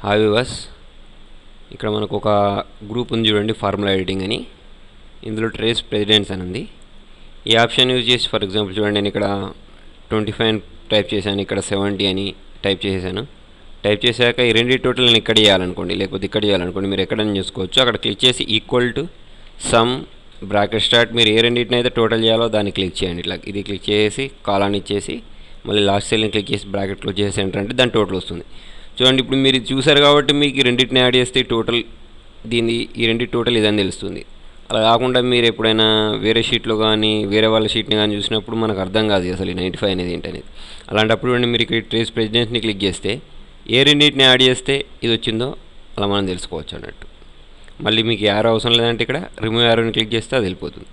Hi viewers, ఇక్కడ మనకు ఒక గ్రూప్ ఉంది చూడండి, ఫార్ములా ఎడిటింగ్ అని. ఇందులో ట్రేస్ ప్రెసిడెంట్స్ అని ఉంది. ఈ ఆప్షన్ యూజ్ చేసి ఫర్ ఎగ్జాంపుల్ చూడండి, నేను ఇక్కడ 25 అని టైప్ చేశాను, ఇక్కడ 70 అని టైప్ చేశాను. టైప్ చేశాక ఈ రెండు టోటల్ నేను ఇక్కడ చేయాలనుకోండి, లేకపోతే ఇక్కడ చేయాలనుకోండి, మీరు ఎక్కడైనా చేసుకోవచ్చు. అక్కడ క్లిక్ చేసి equal to some bracket start, మీరు ఏ రెండింటిని అయితే టోటల్ చేయాలో దాన్ని క్లిక్ చేయండి. ఇట్లా ఇది క్లిక్ చేసి కాలాన్ని ఇచ్చేసి మళ్ళీ లాస్ట్ సెల్ని క్లిక్ చేసి బ్రాకెట్ క్లోజ్ చేసి ఎంటర్ అంటే దాని టోటల్ వస్తుంది. చూడండి, ఇప్పుడు మీరు చూసారు కాబట్టి మీకు ఈ రెండింటిని యాడ్ చేస్తే టోటల్ ఈ రెండింటి టోటల్ ఇదని తెలుస్తుంది. అలా కాకుండా మీరు ఎప్పుడైనా వేరే షీట్లో కానీ వేరే వాళ్ళ షీట్ని కానీ చూసినప్పుడు మనకు అర్థం కాదు అసలు ఈ 95 అనేది ఏంటనేది. అలాంటప్పుడు మీరు ఇక్కడ ట్రేస్ ప్రెసిడెంట్స్ని క్లిక్ చేస్తే ఏ రెండింటిని యాడ్ చేస్తే ఇది వచ్చిందో అలా మనం తెలుసుకోవచ్చు అన్నట్టు. మళ్ళీ మీకు యారో అవసరం లేదంటే ఇక్కడ రిమూవ్ యారోని క్లిక్ చేస్తే అది వెళ్ళిపోతుంది.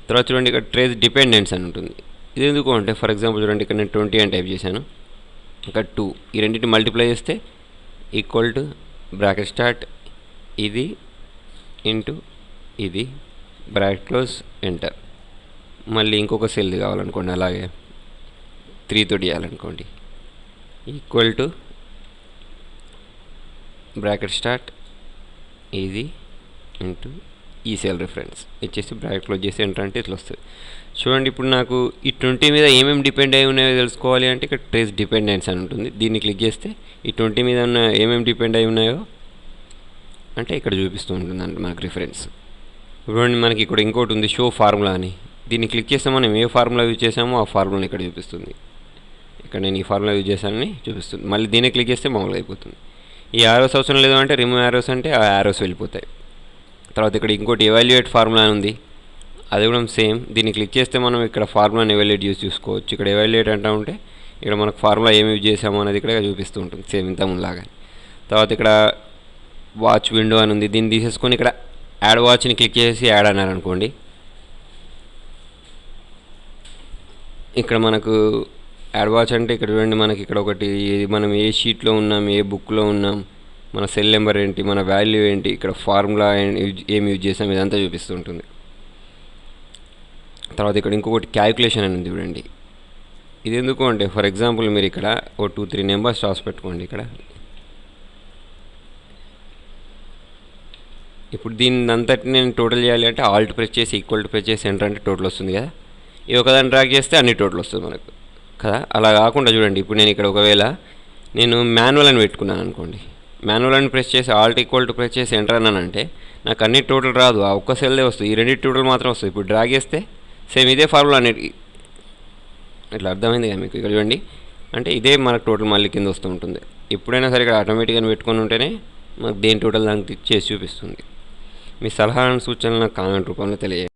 తర్వాత చూడండి, ఇక్కడ ట్రేస్ డిపెండెన్స్ అని ఉంటుంది. ఇది ఎందుకు అంటే ఫర్ ఎగ్జాంపుల్ చూడండి, ఇక్కడ నేను 20 అని టైప్ చేశాను, ఇక్కడ 2 ఈ రెండింటిని మల్టిప్లై చేస్తే ఈక్వల్ టు బ్రాకెట్ స్టార్ట్ ఇది ఇంటూ ఇది బ్రాకెట్ క్లోజ్ ఎంటర్. మళ్ళీ ఇంకొక సెల్ది కావాలనుకోండి, అలాగే 3 తోటి చేయాలనుకోండి, ఈక్వల్ టు బ్రాకెట్ స్టార్ట్ ఇది ఇంటూ ఈ సెల్ రిఫరెన్స్ ఇచ్చేసి బ్రాకెట్ క్లోజ్ చేసి ఎంటర్ అంటే ఇట్లా వస్తుంది. చూడండి, ఇప్పుడు నాకు ఈ 20 మీద ఏమేమి డిపెండ్ అయి ఉన్నాయో తెలుసుకోవాలి అంటే ఇక్కడ ట్రేస్ డిపెండెన్స్ అని ఉంటుంది. దీన్ని క్లిక్ చేస్తే ఈ 20 మీద ఉన్న ఏమేమి డిపెండ్ అయి ఉన్నాయో అంటే ఇక్కడ చూపిస్తూ ఉంటుంది అంటే మనకు రిఫరెన్స్. చూడండి, మనకి ఇక్కడ ఇంకోటి ఉంది షో ఫార్ములా అని. దీన్ని క్లిక్ చేస్తే మనం ఏ ఫార్ములా యూజ్ చేసామో ఆ ఫార్ములాని ఇక్కడ చూపిస్తుంది. ఇక్కడ నేను ఈ ఫార్ములా యూజ్ చేశానని చూపిస్తుంది. మళ్ళీ దీన్ని క్లిక్ చేస్తే మామూలుగా అయిపోతుంది. ఈ యారోస్ అవసరం లేదు అంటే రిమూవ్ యారోస్ అంటే ఆ యారోస్ వెళ్ళిపోతాయి. తర్వాత ఇక్కడ ఇంకోటి ఎవాల్యుయేట్ ఫార్ములా అని ఉంది, అది కూడా సేమ్. దీన్ని క్లిక్ చేస్తే మనం ఇక్కడ ఫార్ములాని ఎవాల్యుయేట్ చేసి చూసుకోవచ్చు. ఇక్కడ ఎవాల్యుయేట్ అంటా ఉంటే ఇక్కడ మనకు ఫార్ములా ఏమి యూజ్ చేసామో అనేది ఇక్కడ చూపిస్తూ ఉంటుంది, సేమ్ ఇంత ముందులాగా. తర్వాత ఇక్కడ వాచ్ విండో అని ఉంది, దీన్ని తీసేసుకొని ఇక్కడ యాడ్ వాచ్ని క్లిక్ చేసి యాడ్ అన్నారనుకోండి, ఇక్కడ మనకు యాడ్ వాచ్ అంటే ఇక్కడ చూడండి, మనకి ఇక్కడ ఒకటి మనం ఏ షీట్లో ఉన్నాం, ఏ బుక్లో ఉన్నాం, మన సెల్ నెంబర్ ఏంటి, మన వాల్యూ ఏంటి, ఇక్కడ ఫార్ములా ఏమి యూజ్ చేసాం ఇదంతా చూపిస్తూ ఉంటుంది. తర్వాత ఇక్కడ ఇంకొకటి క్యాలిక్యులేషన్ అని ఉంది చూడండి. ఇది ఎందుకు అంటే ఫర్ ఎగ్జాంపుల్ మీరు ఇక్కడ ఓ 2-3 నెంబర్స్ రాసి పెట్టుకోండి. ఇక్కడ ఇప్పుడు దీన్ని అంతటి నేను టోటల్ చేయాలి అంటే ఆల్ట్ ప్రెస్ చేసి ఈక్వల్ టు ప్రెస్ చేసి ఎంటర్ అంటే టోటల్ వస్తుంది కదా. ఈ ఒకదాన్ని డ్రాగ్ చేస్తే అన్ని టోటల్ వస్తుంది మనకు కదా. అలా కాకుండా చూడండి, ఇప్పుడు నేను ఇక్కడ ఒకవేళ నేను మాన్యువల్ అని పెట్టుకున్నాను అనుకోండి, మాన్యువల్ అని ప్రెస్ చేసి ఆల్ట్ ఈక్వల్ టు ప్రెస్ చేసి ఎంటర్ అన్నానంటే నాకు అన్ని టోటల్ రాదు, ఆ ఒక్క సెల్దే వస్తుంది, ఈ రెండింటి టోటల్ మాత్రం వస్తుంది. ఇప్పుడు డ్రాగ్ చేస్తే సేమ్ ఇదే ఫార్ములా అనేది ఇట్లా అర్థమైంది కదా మీకు. ఇక్కడ చూడండి, అంటే ఇదే మనకు టోటల్ మళ్ళీ కింద వస్తూ ఉంటుంది. ఎప్పుడైనా సరే ఇక్కడ ఆటోమేటిక్గా పెట్టుకొని ఉంటేనే మనకు దేని టోటల్ దానికి చేసి చూపిస్తుంది. మీ సలహాలను సూచనలు నాకు కామెంట్ రూపంలో తెలియజేయండి.